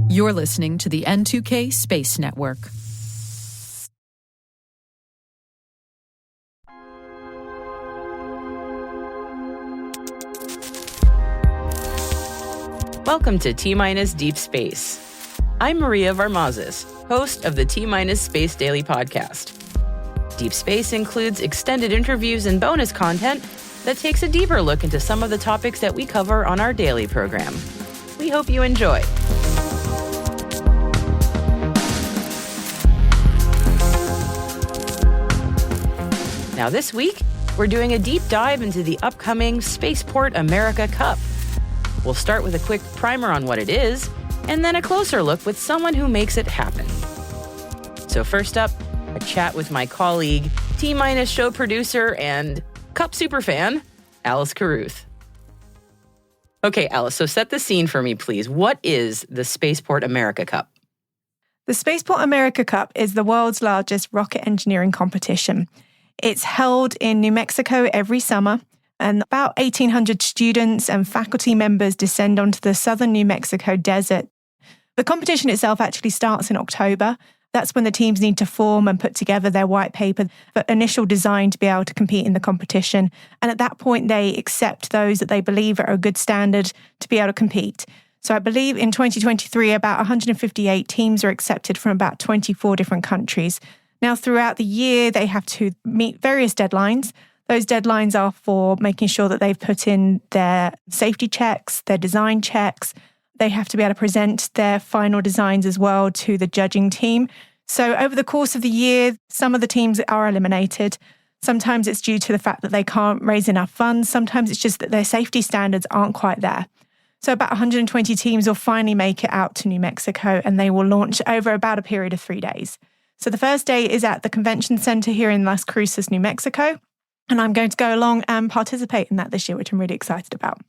You're listening to the N2K Space Network. Welcome to T- Deep Space. I'm Maria Varmazes, host of the T- Space Daily podcast. Deep Space includes extended interviews and bonus content that takes a deeper look into some of the topics that we cover on our daily program. We hope you enjoy. Now this week, we're doing a deep dive into the upcoming Spaceport America Cup. We'll start with a quick primer on what it is, and then a closer look with someone who makes it happen. So first up, a chat with my colleague, T- show producer and Cup superfan, Alice Carruth. Okay, Alice, so set the scene for me, please. What is the Spaceport America Cup? The Spaceport America Cup is the world's largest rocket engineering competition. It's held in New Mexico every summer, and about 1,800 students and faculty members descend onto the southern New Mexico desert. The competition itself actually starts in October. That's when the teams need to form and put together their white paper for initial design to be able to compete in the competition. And at that point, they accept those that they believe are a good standard to be able to compete. So I believe in 2023, about 158 teams are accepted from about 24 different countries. Now, throughout the year, they have to meet various deadlines. Those deadlines are for making sure that they've put in their safety checks, their design checks. They have to be able to present their final designs as well to the judging team. So over the course of the year, some of the teams are eliminated. Sometimes it's due to the fact that they can't raise enough funds. Sometimes it's just that their safety standards aren't quite there. So about 120 teams will finally make it out to New Mexico, and they will launch over about a period of 3 days. So the first day is at the convention center here in Las Cruces, New Mexico. And I'm going to go along and participate in that this year, which I'm really excited about.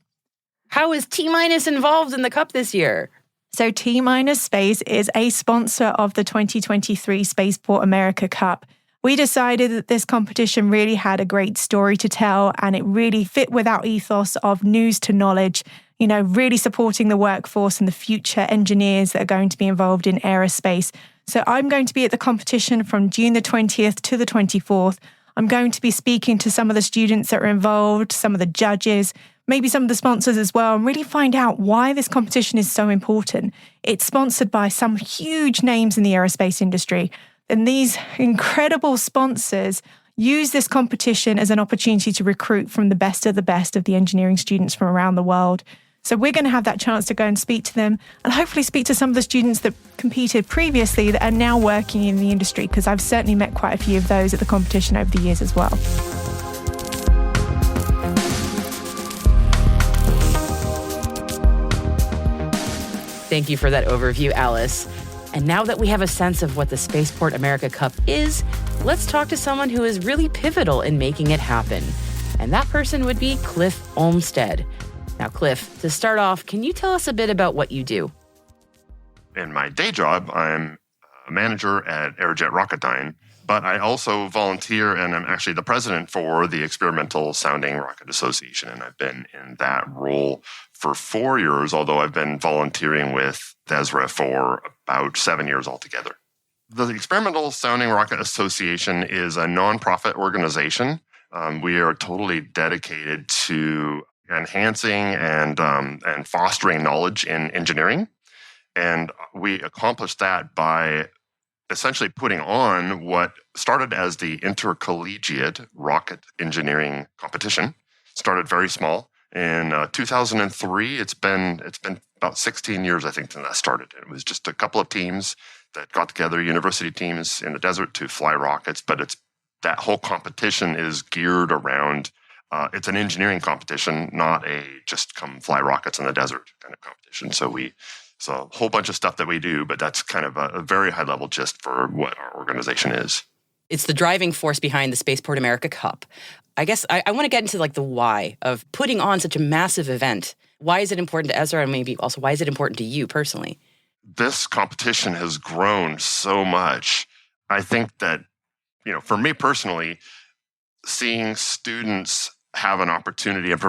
How is T- involved in the Cup this year? So T- Space is a sponsor of the 2023 Spaceport America Cup. We decided that this competition really had a great story to tell, and it really fit with our ethos of news to knowledge, really supporting the workforce and the future engineers that are going to be involved in aerospace. So I'm going to be at the competition from June the 20th to the 24th. I'm going to be speaking to some of the students that are involved, some of the judges, maybe some of the sponsors as well, and really find out why this competition is so important. It's sponsored by some huge names in the aerospace industry, and these incredible sponsors use this competition as an opportunity to recruit from the best of the engineering students from around the world. So we're going to have that chance to go and speak to them and hopefully speak to some of the students that competed previously that are now working in the industry, because I've certainly met quite a few of those at the competition over the years as well. Thank you for that overview, Alice. And now that we have a sense of what the Spaceport America Cup is, let's talk to someone who is really pivotal in making it happen. And that person would be Cliff Olmstead. Now, Cliff, to start off, can you tell us a bit about what you do? In my day job, I'm a manager at Aerojet Rocketdyne, but I also volunteer, and I'm actually the president for the Experimental Sounding Rocket Association, and I've been in that role for 4 years, although I've been volunteering with ESRA for about 7 years altogether. The Experimental Sounding Rocket Association is a nonprofit organization. We are totally dedicated to enhancing and fostering knowledge in engineering. And we accomplished that by essentially putting on what started as the Intercollegiate Rocket Engineering Competition. Started very small. In 2003, it's been about 16 years, I think, since that started. It was just a couple of teams that got together, university teams in the desert to fly rockets. But that whole competition is geared around it's an engineering competition, not a just come fly rockets in the desert kind of competition. So a whole bunch of stuff that we do, but that's kind of a very high level gist for what our organization is. It's the driving force behind the Spaceport America Cup. I guess I want to get into the why of putting on such a massive event. Why is it important to Ezra, and maybe also why is it important to you personally? This competition has grown so much. I think that, for me personally, seeing students have an opportunity of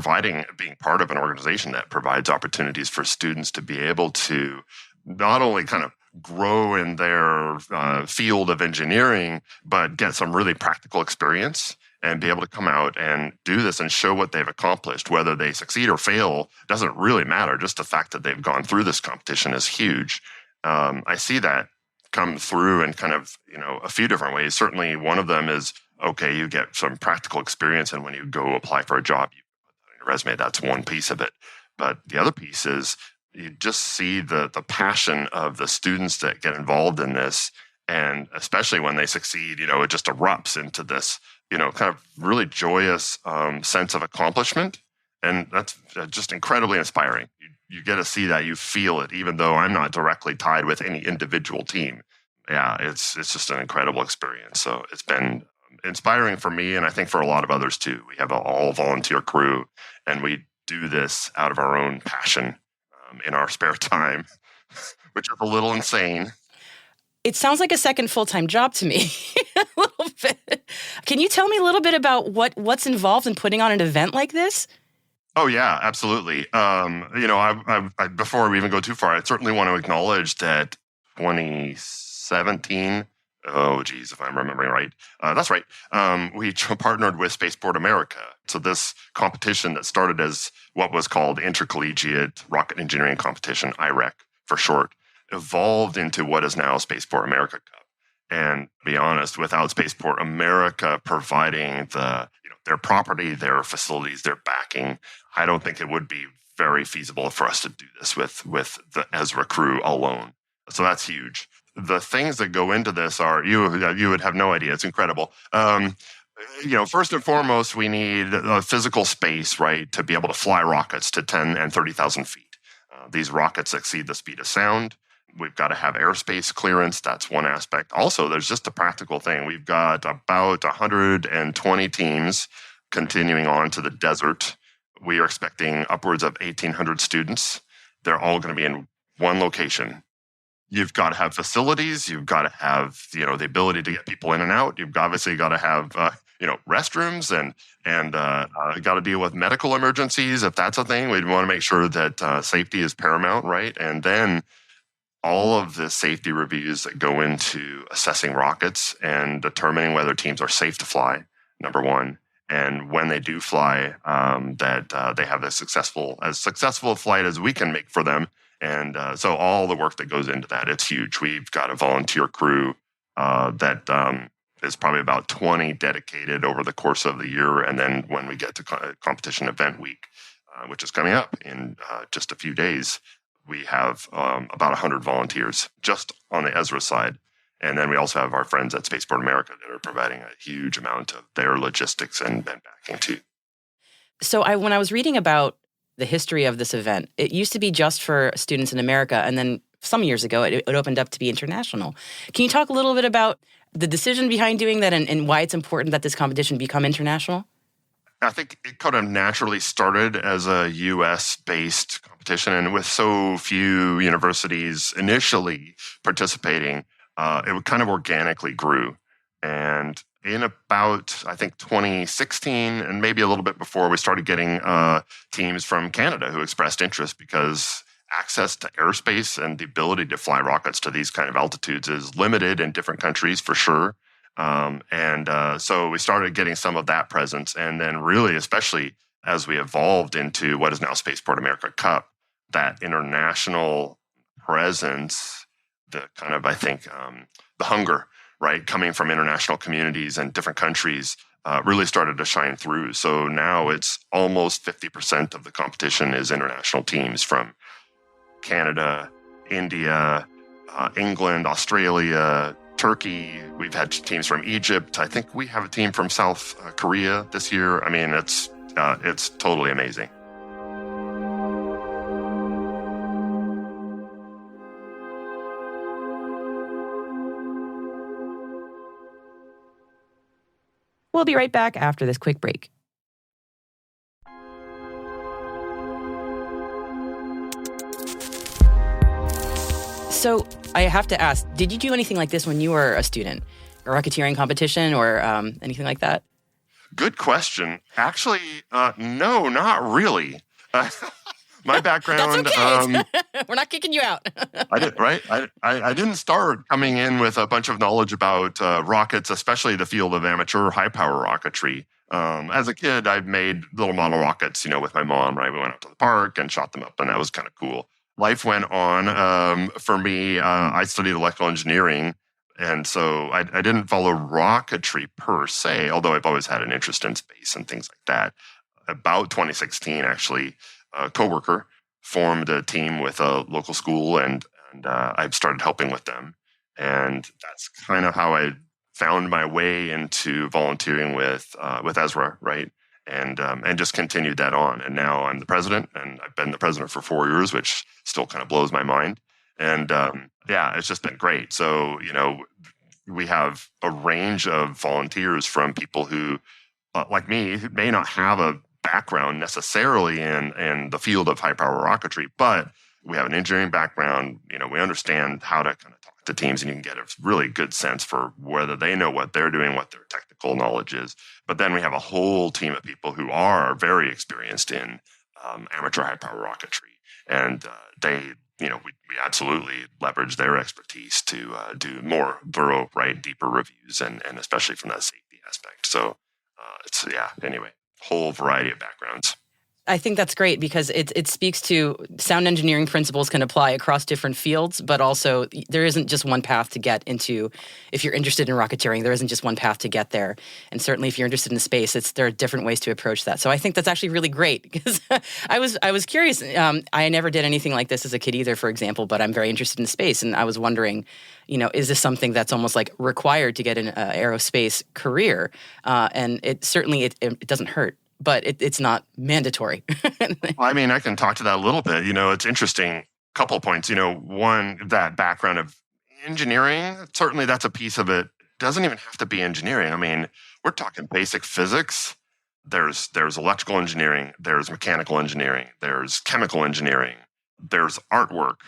being part of an organization that provides opportunities for students to be able to not only kind of grow in their field of engineering, but get some really practical experience and be able to come out and do this and show what they've accomplished. Whether they succeed or fail doesn't really matter. Just the fact that they've gone through this competition is huge. I see that come through in kind of, a few different ways. Certainly one of them is, okay, you get some practical experience, and when you go apply for a job, you put that on your resume. That's one piece of it. But the other piece is you just see the passion of the students that get involved in this, and especially when they succeed, it just erupts into this, kind of really joyous sense of accomplishment. And that's just incredibly inspiring. You get to see that, you feel it, even though I'm not directly tied with any individual team. Yeah, it's just an incredible experience. So it's been inspiring for me, and I think for a lot of others too. We have an all-volunteer crew, and we do this out of our own passion in our spare time, which is a little insane. It sounds like a second full-time job to me, a little bit. Can you tell me a little bit about what's involved in putting on an event like this? Oh, yeah, absolutely. I before we even go too far, I certainly want to acknowledge that 2017, oh, geez, if I'm remembering right, that's right, we partnered with Spaceport America. So this competition that started as what was called Intercollegiate Rocket Engineering Competition, IREC for short, evolved into what is now Spaceport America Cup. And to be honest, without Spaceport America providing their property, their facilities, their backing, I don't think it would be very feasible for us to do this with the Ezra crew alone. So that's huge. The things that go into this are, you would have no idea. It's incredible. First and foremost, we need a physical space, right, to be able to fly rockets to 10 and 30,000 feet. These rockets exceed the speed of sound. We've got to have airspace clearance. That's one aspect. Also, there's just a practical thing. We've got about 120 teams continuing on to the desert. We are expecting upwards of 1,800 students. They're all going to be in one location. You've got to have facilities. You've got to have, the ability to get people in and out. You've obviously got to have, restrooms and got to deal with medical emergencies. If that's a thing, we'd want to make sure that safety is paramount, right? And then all of the safety reviews that go into assessing rockets and determining whether teams are safe to fly, number one, and when they do fly, that they have as successful a flight as we can make for them. And so all the work that goes into that, it's huge. We've got a volunteer crew that is probably about 20 dedicated over the course of the year. And then when we get to competition event week, which is coming up in just a few days, we have about 100 volunteers just on the Ezra side. And then we also have our friends at Spaceport America that are providing a huge amount of their logistics and backing too. So when I was reading about the history of this event, it used to be just for students in America. And then some years ago, it opened up to be international. Can you talk a little bit about the decision behind doing that and why it's important that this competition become international? I think it kind of naturally started as a U.S.-based competition, and with so few universities initially participating, it kind of organically grew. And in about, I think, 2016, and maybe a little bit before, we started getting teams from Canada who expressed interest because access to airspace and the ability to fly rockets to these kind of altitudes is limited in different countries for sure. So we started getting some of that presence. And then really, especially as we evolved into what is now Spaceport America Cup, that international presence, the kind of, I think, the hunger, right, coming from international communities and different countries really started to shine through. So now it's almost 50% of the competition is international teams from Canada, India, England, Australia, Turkey. We've had teams from Egypt. I think we have a team from South Korea this year. I mean, it's totally amazing. We'll be right back after this quick break. So I have to ask, did you do anything like this when you were a student? A rocketeering competition or anything like that? Good question. Actually, no, not really. My background, That's okay. We're not kicking you out. I did right. I didn't start coming in with a bunch of knowledge about rockets, especially the field of amateur high power rocketry. As a kid, I made little model rockets, with my mom. Right, we went out to the park and shot them up, and that was kind of cool. Life went on. For me, I studied electrical engineering, and so I didn't follow rocketry per se, although I've always had an interest in space and things like that. About 2016, actually, a coworker formed a team with a local school, and I started helping with them. And that's kind of how I found my way into volunteering with Ezra, right? And just continued that on. And now I'm the president, and I've been the president for 4 years, which still kind of blows my mind. And yeah, it's just been great. So, we have a range of volunteers from people who, like me, who may not have a background necessarily in the field of high power rocketry, but we have an engineering background. We understand how to kind of talk to teams, and you can get a really good sense for whether they know what they're doing, what their technical knowledge is. But then we have a whole team of people who are very experienced in amateur high power rocketry, and we absolutely leverage their expertise to do more thorough, deeper reviews, and especially from that safety aspect. So anyway, whole variety of backgrounds. I think that's great because it speaks to sound engineering principles can apply across different fields, but also there isn't just one path to get into. If you're interested in rocketeering, there isn't just one path to get there. And certainly if you're interested in space, there are different ways to approach that. So I think that's actually really great because I was curious. I never did anything like this as a kid either, for example, but I'm very interested in space. And I was wondering, is this something that's almost like required to get an aerospace career? And it certainly, it doesn't hurt. But it's not mandatory. I mean, I can talk to that a little bit. It's interesting. Couple of points. One, that background of engineering, certainly that's a piece of it. Doesn't even have to be engineering. I mean, we're talking basic physics. There's electrical engineering. There's mechanical engineering. There's chemical engineering. There's artwork.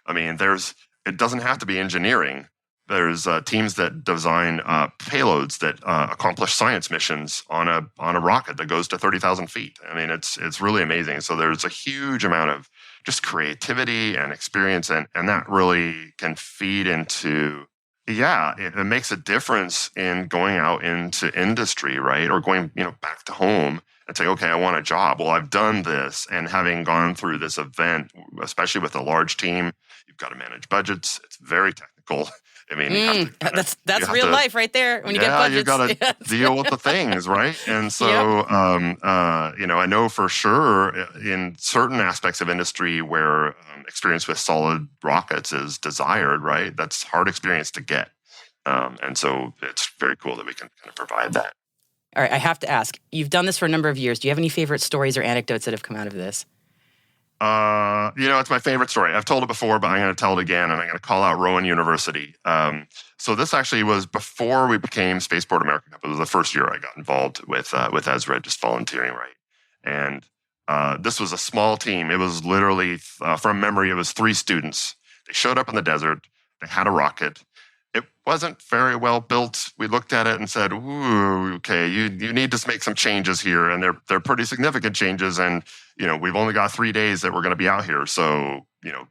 I mean, it doesn't have to be engineering. There's teams that design payloads that accomplish science missions on a rocket that goes to 30,000 feet. I mean, it's really amazing. So there's a huge amount of just creativity and experience, and that really can feed into, it makes a difference in going out into industry, right? Or going, back to home and say, okay, I want a job. Well, I've done this, and having gone through this event, especially with a large team, you've got to manage budgets. It's very technical. I mean, that's real life right there. When you get budgets, you got to deal with the things, right? And so, I know for sure in certain aspects of industry where experience with solid rockets is desired, right? That's hard experience to get, and so it's very cool that we can kind of provide that. All right, I have to ask. You've done this for a number of years. Do you have any favorite stories or anecdotes that have come out of this? It's my favorite story. I've told it before, but I'm going to tell it again, and I'm going to call out Rowan University. So this actually was before we became Spaceport America Cup. It was the first year I got involved with Ezra, just volunteering, right? And this was a small team. It was literally, from memory, it was 3 students. They showed up in the desert. They had a rocket. It wasn't very well built. We looked at it and said, "Ooh, okay, you need to make some changes here," and they're pretty significant changes. And we've only got 3 days that we're going to be out here, so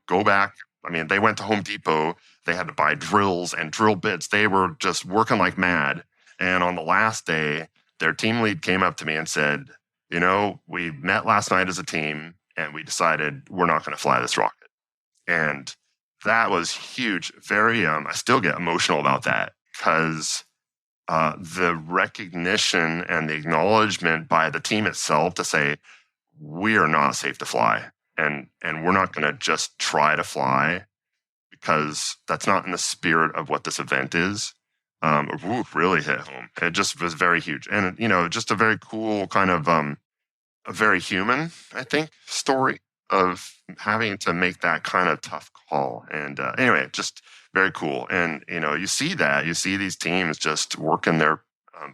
go back. I mean, they went to Home Depot. They had to buy drills and drill bits. They were just working like mad. And on the last day, their team lead came up to me and said, "We met last night as a team, and we decided we're not going to fly this rocket." And that was huge. Very, I still get emotional about that because the recognition and the acknowledgement by the team itself to say, we are not safe to fly, and we're not going to just try to fly because that's not in the spirit of what this event is. Really hit home. It just was very huge, and just a very cool kind of a very human, I think, story of having to make that kind of tough call. And anyway, just very cool. And, you see these teams just working their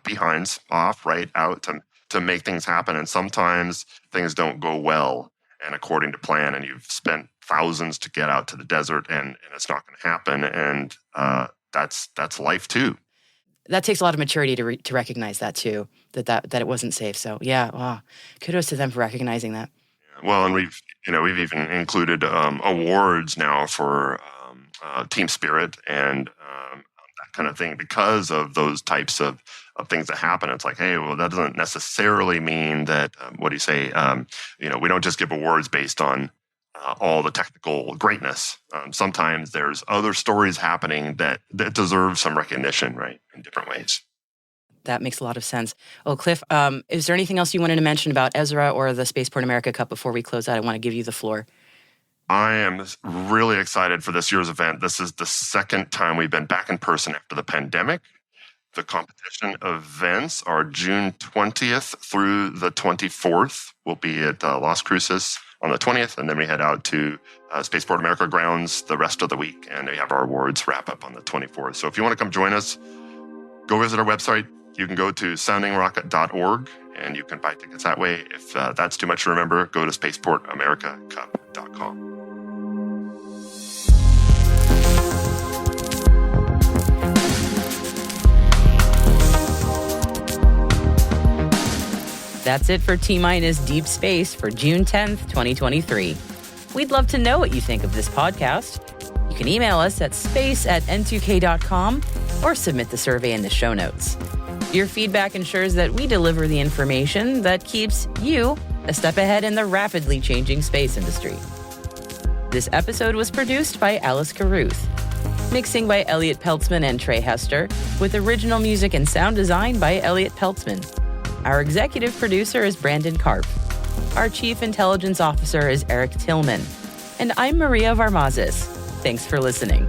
behinds off right out to make things happen. And sometimes things don't go well and according to plan, and you've spent thousands to get out to the desert, and it's not going to happen. And that's life too. that takes a lot of maturity to recognize that too, that it wasn't safe. So yeah, wow, kudos to them for recognizing that. Well, and we've even included awards now for team spirit and that kind of thing because of those types of things that happen. It's like, hey, well, that doesn't necessarily mean that, we don't just give awards based on all the technical greatness. Sometimes there's other stories happening that deserve some recognition, right, in different ways. That makes a lot of sense. Oh, Cliff, is there anything else you wanted to mention about Ezra or the Spaceport America Cup before we close out? I want to give you the floor. I am really excited for this year's event. This is the second time we've been back in person after the pandemic. The competition events are June 20th through the 24th. We'll be at Las Cruces on the 20th, and then we head out to Spaceport America grounds the rest of the week, and we have our awards wrap up on the 24th. So if you want to come join us, go visit our website. You can go to soundingrocket.org, and you can buy tickets that way. If that's too much to remember, go to spaceportamericacup.com. That's it for T-Minus Deep Space for June 10th, 2023. We'd love to know what you think of this podcast. You can email us at space@n2k.com or submit the survey in the show notes. Your feedback ensures that we deliver the information that keeps you a step ahead in the rapidly changing space industry. This episode was produced by Alice Carruth, mixing by Elliot Peltzman and Trey Hester, with original music and sound design by Elliot Peltzman. Our executive producer is Brandon Karp. Our chief intelligence officer is Eric Tillman. And I'm Maria Varmazis. Thanks for listening.